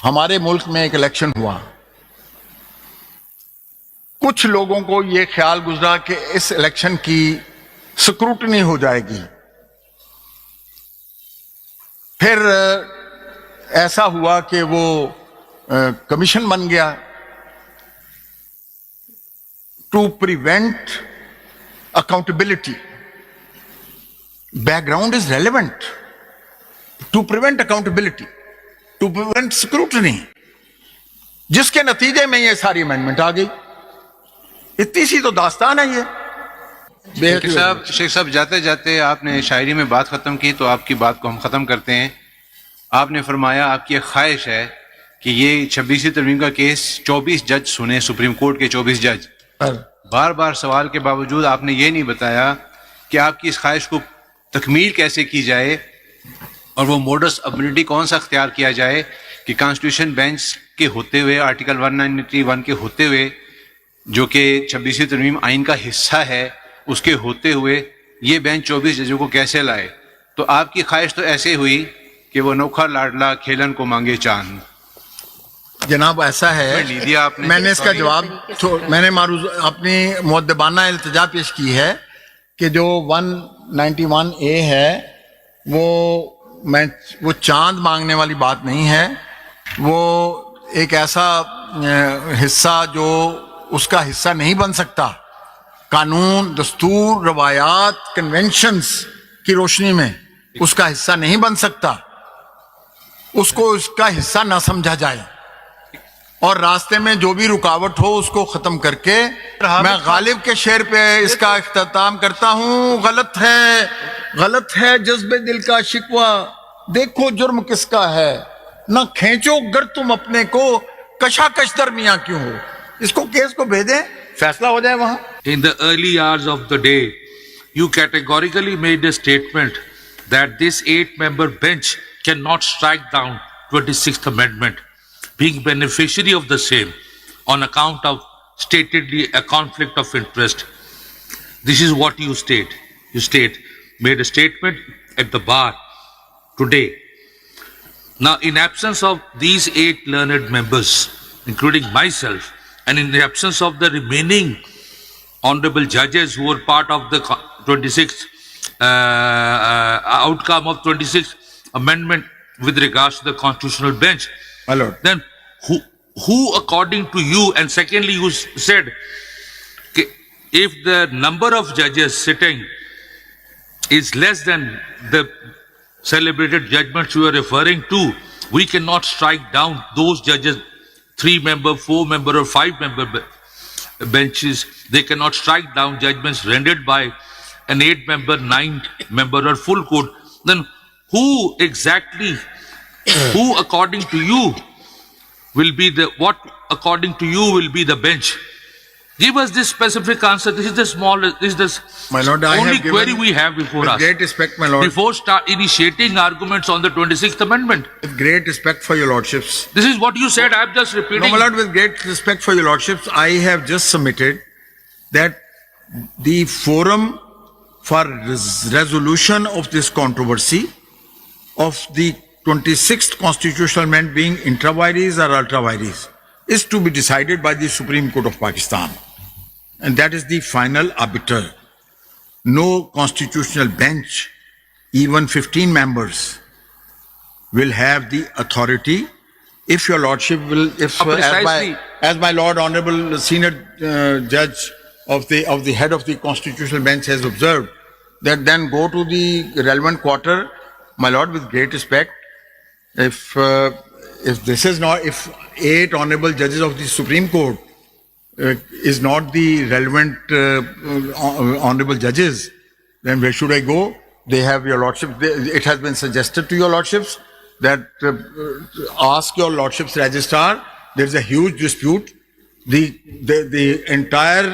ہمارے ملک میں ایک الیکشن ہوا، کچھ لوگوں کو یہ خیال گزرا کہ اس الیکشن کی سکروٹنی ہو جائے گی، پھر ایسا ہوا کہ وہ کمیشن بن گیا to prevent accountability. Background is relevant to prevent accountability, to prevent scrutiny, جس کے نتیجے میں یہ ساری امینڈمنٹ آ گئی. اتنی سی تو داستان ہے یہ. شیخ صاحب جاتے جاتے آپ نے شاعری میں بات ختم کی تو آپ کی بات کو ہم ختم کرتے ہیں. آپ نے فرمایا آپ کی ایک خواہش ہے کہ یہ 26ویں ترمیم کا کیس 24 جج سنیں، سپریم کورٹ کے 24 جج. بار بار سوال کے باوجود آپ نے یہ نہیں بتایا کہ آپ کی اس خواہش کو تکمیل کیسے کی جائے اور وہ موڈس ابیلٹی کون سا اختیار کیا جائے کہ کانسٹیٹیوشن بینچ کے ہوتے ہوئے، آرٹیکل 191 کے ہوتے ہوئے، جو کہ 26ویں ترمیم آئین کا حصہ ہے، اس کے ہوتے ہوئے یہ بینچ 24 ججوں کو کیسے لائے. تو آپ کی خواہش تو ایسے ہوئی کہ وہ نوکھا لاڈلا کھیلن کو مانگے چاند. جناب ایسا ہے، میں نے اس کا جواب، میں نے اپنی مؤدبانہ التجا پیش کی ہے کہ جو 191A ہے وہ چاند مانگنے والی بات نہیں ہے، وہ ایک ایسا حصہ جو اس کا حصہ نہیں بن سکتا. قانون، دستور، روایات، کنونشنز کی روشنی میں اس کا حصہ نہیں بن سکتا. اس کو اس کا حصہ نہ سمجھا جائے اور راستے میں جو بھی رکاوٹ ہو اس کو ختم کر کے میں غالب کے شعر پہ اس کا اختتام کرتا ہوں. غلط ہے جذب دل کا شکوہ، دیکھو جرم کس کا ہے، نہ کھینچو گر تم اپنے کو، کشاکش درمیاں کیوں ہو. اس کو کیس کو بھیجیں، فیصلہ ہو جائے وہاں. In the early hours of the day, you categorically made a statement that this 8-member bench cannot strike down 26th Amendment, being beneficiary of the same on account of statedly a conflict of interest. This is what you state. Made a statement at the bar today. Now, in absence of these 8 learned members, including myself, and in the absence of the remaining honorable judges who were part of the 26th outcome of 26th Amendment with regards to the constitutional bench, my lord, then who according to you, and secondly you said if the number of judges sitting is less than the celebrated judgments you are referring to, we cannot strike down those judges, 3-member, 4-member or 5-member benches. They cannot strike down judgments rendered by an 8-member, 9-member or full court. Then who according to you will be according to you will be the bench? Give us this specific answer. This is the my lord, only query we have before us. With great respect, my lord. Before initiating arguments on the 26th Amendment. With great respect for your lordships. This is what you said. I am just repeating. No, my lord, with great respect for your lordships, I have just submitted that the forum for resolution of this controversy of the 26th constitutional amendment being intra vires or ultra vires is to be decided by the Supreme Court of Pakistan. And that is the final arbiter. No constitutional bench, even 15 members, will have the authority. If your lordship will, as my lord honorable senior judge of the head of the constitutional bench has observed, that then go to the relevant quarter. My lord, with great respect, if this is not, if 8 honorable judges of the Supreme Court is not the relevant honorable judges, then where should I go? They have your lordship. It has been suggested to your lordships that ask your lordship's registrar. There is a huge dispute. The entire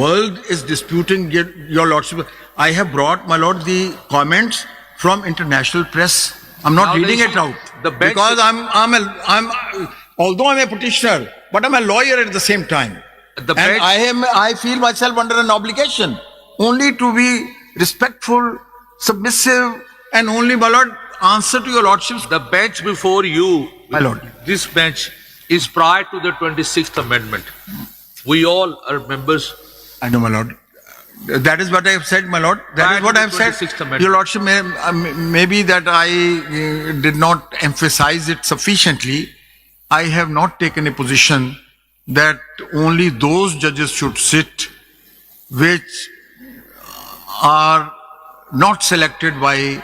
world is disputing your lordship. I have brought, my lord, the comments from international press. I'm not reading it out because although I'm a petitioner, but I'm a lawyer at the same time. And I feel myself under an obligation only to be respectful, submissive, and only, my lord, answer to your lordships. The bench before you, My lord. this bench is prior to the 26th Amendment. We all are members. I know, my lord. That is what I have said, my lord. That Prior is what to I have the said. 26th Amendment. Your lordship, maybe that I did not emphasize it sufficiently. I have not taken a position that only those judges should sit which are not selected by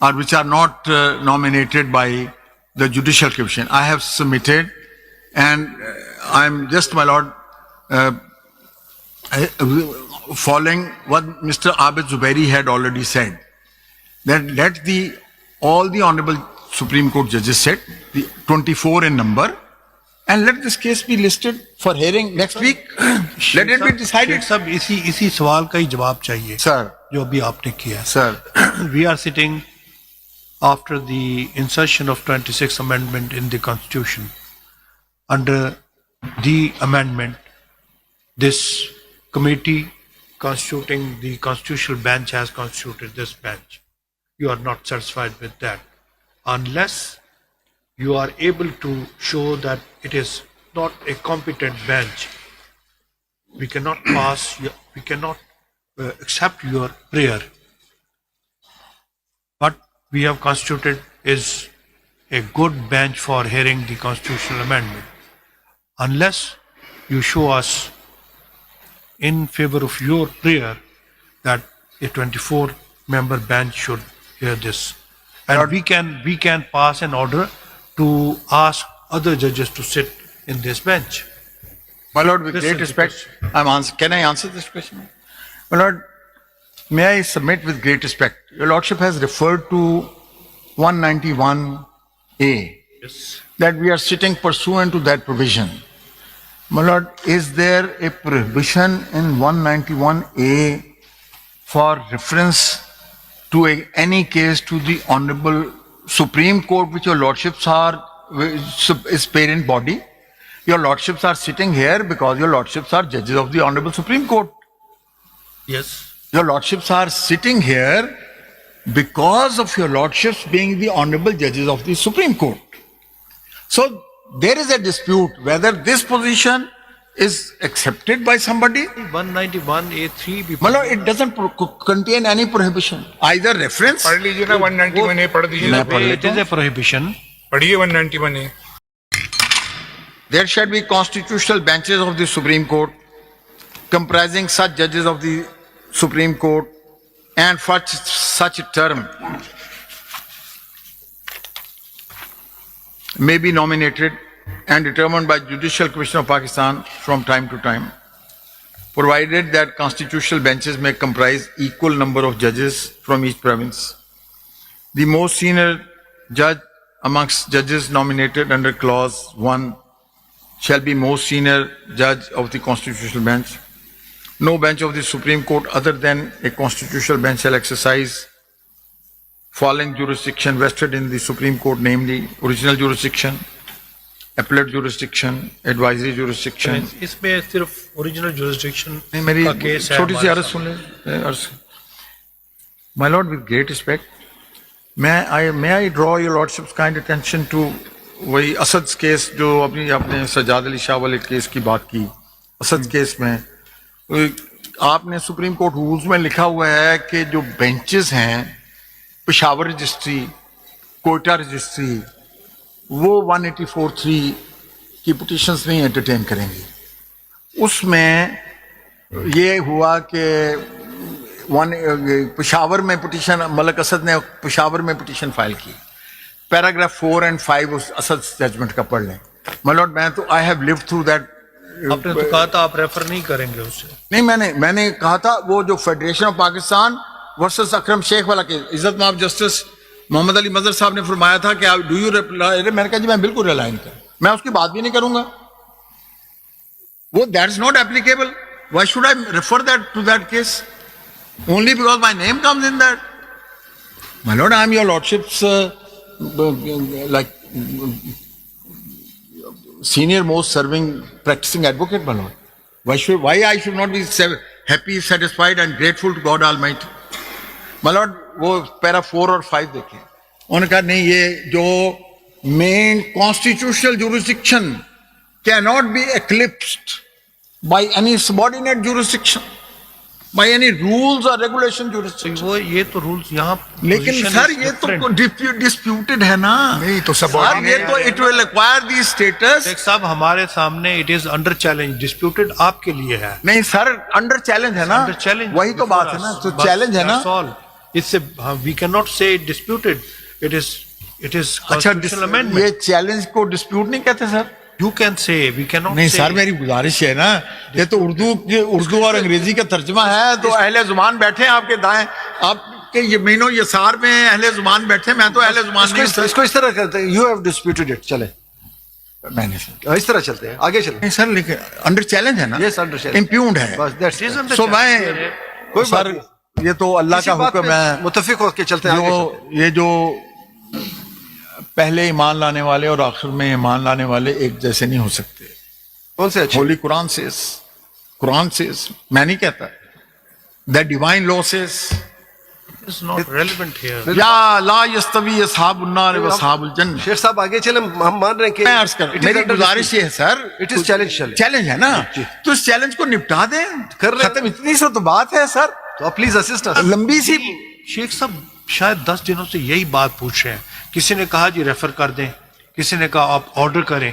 or which are not nominated by the Judicial Commission. I have submitted, and I'm just, my lord, following what Mr. Abid Zubairi had already said, that let all the Honorable Supreme Court judges sit, the 24 in number, and let this case be listed for hearing next week. Let it be decided. سب اسی سوال کا ہی جواب چاہیے Sir, جو ابھی آپ نے کیا. sir, We are sitting after the insertion of 26th Amendment in the Constitution. Under the amendment, this committee constituting the constitutional bench has constituted this bench. You are not satisfied with that. Unless you are able to show that it is not a competent bench, we cannot accept your prayer. What we have constituted is a good bench for hearing the constitutional amendment. Unless you show us in favor of your prayer that a 24-member bench should hear this, and we can pass an order to ask other judges to sit in this bench. my lord, with This great is the respect, can I answer this question? My lord, may I submit with great respect? Your lordship has referred to 191A, Yes. that we are sitting pursuant to that provision. My lord, is there a prohibition in 191A for reference to any case to the Honorable Supreme Court, which your lordships are, is parent body? Your lordships are sitting here because your lordships are judges of the Honorable Supreme Court. Yes. Your lordships are sitting here because of your lordships being the honorable judges of the Supreme Court. So there is a dispute whether this position is accepted by somebody. 191A3 भी Malo, it doesn't contain any prohibition. Either reference. पढ़ लीजिए ना 191A पढ़ दीजिए ना. It is a prohibition. पढ़िए 191A. There shall be constitutional benches of the Supreme Court comprising such judges of the Supreme Court and for such a term may be nominated and determined by Judicial Commission of Pakistan from time to time, provided that constitutional benches may comprise equal number of judges from each province. The most senior judge amongst judges nominated under clause 1 shall be most senior judge of the constitutional bench. No bench of the Supreme Court other than a constitutional bench shall exercise following jurisdiction vested in the Supreme Court, namely original jurisdiction, appellate jurisdiction, advisory jurisdiction. اس میں صرف original jurisdiction نہیں میری کا case ہے چھوٹی سی ہمارے عرض سن لیں. My lord, with great respect, may I draw your lordship's kind attention to وہی اسد کیس جو آپ نے سجاد علی شاہ والے کیس کی بات کی. اسد کیس میں آپ نے سپریم کورٹ رولز میں لکھا ہوا ہے کہ جو بینچز ہیں پشاور رجسٹری, کوئٹہ رجسٹری, وہ 184(3) کی پٹیشنز نہیں انٹرٹین کریں گی. اس میں یہ ہوا کہ پشاور میں پٹیشن, ملک اسد نے پشاور میں پٹیشن فائل کی. پیراگراف 4 and 5 اس اسد ججمنٹ کا پڑھ لیں. My lord, میں تو I have lived through that. آپ نے تو کہا تھا آپ ریفر نہیں کریں گے اسے. نہیں, میں نے کہا تھا وہ جو فیڈریشن آف پاکستان ورسس اکرم شیخ والا کیس, عزت مآب جسٹس محمد علی مظہر صاحب نے فرمایا تھا کہ ڈو یو ریپلائی, میں نے کہا جی میں بالکل ریلائی نہیں کروں, میں اس کی بات بھی نہیں کروں گا. وہ that is not applicable. Why should I refer that to that case only because my name comes in that? My lord, I am your lordship's senior most serving practicing advocate, my lord. Why I should not be happy, satisfied and grateful to God Almighty? My lord, وہ پیرا 4 اور 5 دیکھیں. انہوں نے کہا نہیں یہ جو main constitutional jurisdiction cannot be eclipsed by any subordinate jurisdiction, by any rules or regulation jurisdiction. وہ یہ تو رولز یہاں لیکن position سر is یہ تو different. ڈسپیوٹڈ ہے نا. نہیں تو سر یہ تو it will acquire the status. Sheikh صاحب ہمارے سامنے it is under challenge, disputed آپ کے لیے ہے. نہیں سر انڈر چیلنج ہے نا. Under challenge وہی تو before بات ہے نا. us. تو بس چیلنج ہے نا. that's all. It's a we cannot say disputed. It is اچھا constitutional amendment. یہ چیلنج کو ڈسپیوٹ نہیں کہتے سر. You can say, we cannot نہیں say. سر میری گزارش ہے نا، یہ تو اردو اور انگریزی کا ترجمہ ہے. تو اہل زبان بیٹھے ہیں آپ کے دائیں، آپ کے یمین و یسار میں اہل زبان بیٹھے. میں تو اہل زبان نہیں ہوں. اس کو اس طرح کرتے ہیں. You have disputed it. چلے میں نہیں اس طرح چلتے ہیں، آگے چلیں. نہیں سر لیکن انڈر چیلنج ہے نا. Yes, under challenge. امپیونڈ ہے. بس that's it. سو میں کوئی بات سر نہیں. یہ تو اللہ اسی کا بات حکم پہ ہے. متفق ہو کے چلتے ہیں آگے جو چلتے ہیں. یہ جو پہلے ایمان لانے والے اور آخر میں ایمان لانے والے ایک جیسے نہیں ہو سکتے. کون سے اچھے؟ ہولی قرآن سیز میں نہیں کہتا. The divine law says It's not relevant here. یا لا یستوی اصحاب النار و اصحاب الجنہ. شیخ صاحب آگے چلیں. ہم مان رہے ہیں کہ میں عرض کر میری گزارش یہ ہے سر، اٹ از چیلنج. چلے چیلنج ہے نا، تو اس چیلنج کو نپٹا دیں. کر رہے ہیں. ختم. اتنی سو تو بات ہے سر. تو آپ پلیز اسسٹ اس. لمبی سی شیخ صاحب شاید 10 دنوں سے یہی بات پوچھ رہے ہیں. کسی نے کہا جی ریفر کر دیں، کسی نے کہا آپ آرڈر کریں.